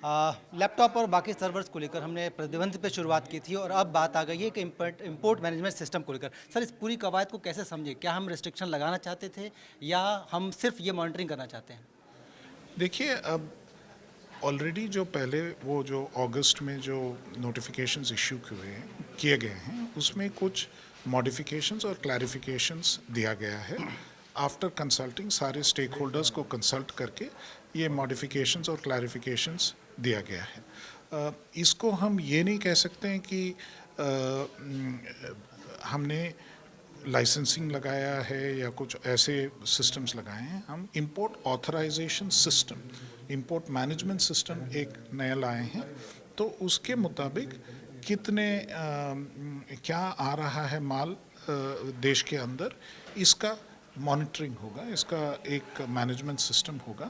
Laptop और बाकी servers को लेकर हमने प्रतिबंध पे शुरुआत की थी और अब बात आ गई है कि इंपोर्ट मैनेजमेंट सिस्टम को लेकर। सर, इस पूरी कवायद को कैसे समझे? क्या हम रिस्ट्रिक्शन लगाना चाहते थे या हम सिर्फ ये मॉनिटरिंग करना चाहते हैं? देखिए, अब ऑलरेडी जो पहले वो जो अगस्त में जो नोटिफिकेशंस इश्यू किए गए हैं उसमें कुछ मॉडिफिकेशंस और क्लैरिफिकेशंस दिया गया है। आफ्टर कंसल्टिंग सारे स्टेक होल्डर्स को कंसल्ट करके ये मॉडिफिकेशंस और क्लैरिफिकेशंस दिया गया है। इसको हम ये नहीं कह सकते हैं कि हमने लाइसेंसिंग लगाया है या कुछ ऐसे सिस्टम्स लगाए हैं। हम import authorization system, import management system एक नया लाए हैं। तो उसके मुताबिक कितने क्या आ रहा है माल देश के अंदर, इसका मॉनिटरिंग होगा, इसका एक मैनेजमेंट सिस्टम होगा।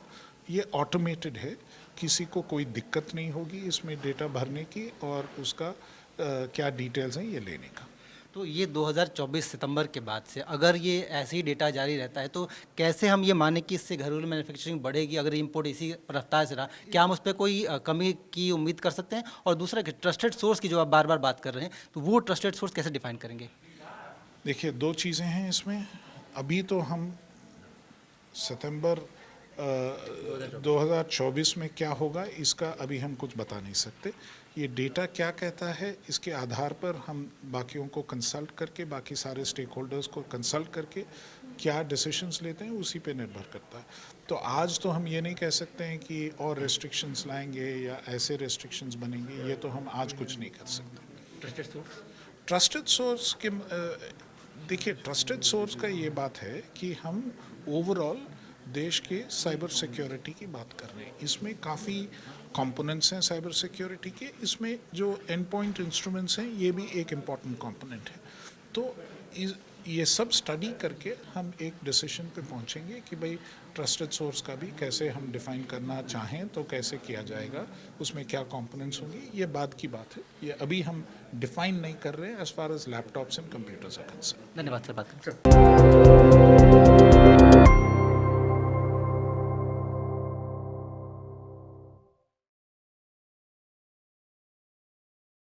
ये ऑटोमेटेड है, किसी को कोई दिक्कत नहीं होगी इसमें डेटा भरने की और उसका क्या डिटेल्स हैं ये लेने का। तो ये 2024 सितंबर के बाद से अगर ये ऐसे ही डेटा जारी रहता है तो कैसे हम ये माने कि इससे घरेलू मैन्युफैक्चरिंग बढ़ेगी? अगर इंपोर्ट इसी रफ्तार से रहा, क्या हम उस पर कोई कमी की उम्मीद कर सकते हैं? और दूसरा कि ट्रस्टेड सोर्स की जो आप बार बार बात कर रहे हैं, तो वो ट्रस्टेड सोर्स कैसे डिफाइन करेंगे? देखिए, दो चीज़ें हैं इसमें। अभी तो हम सितंबर 2024 में क्या होगा इसका अभी हम कुछ बता नहीं सकते। ये डेटा क्या कहता है इसके आधार पर हम बाकियों को कंसल्ट करके, बाकी सारे स्टेक होल्डर्स को कंसल्ट करके क्या डिसीशंस लेते हैं उसी पे निर्भर करता है। तो आज तो हम ये नहीं कह सकते हैं कि और रेस्ट्रिक्शंस लाएंगे या ऐसे रेस्ट्रिक्शंस बनेंगे, ये तो हम आज कुछ नहीं कर सकते। Trusted source. ट्रस्टेड सोर्स के देखिए, ट्रस्टेड सोर्स का ये बात है कि हम ओवरऑल देश के साइबर सिक्योरिटी की बात कर रहे हैं। इसमें काफ़ी कंपोनेंट्स हैं साइबर सिक्योरिटी के। इसमें जो एंड पॉइंट इंस्ट्रूमेंट्स हैं ये भी एक इम्पॉर्टेंट कंपोनेंट है। तो ये सब स्टडी करके हम एक डिसीजन पे पहुंचेंगे कि भाई ट्रस्टेड सोर्स का भी कैसे हम डिफाइन करना चाहें तो कैसे किया जाएगा, उसमें क्या कंपोनेंट्स होंगी, ये बाद की बात है। ये अभी हम डिफाइन नहीं कर रहे हैं as far as laptops and computers are concern. धन्यवाद सर, बात करें।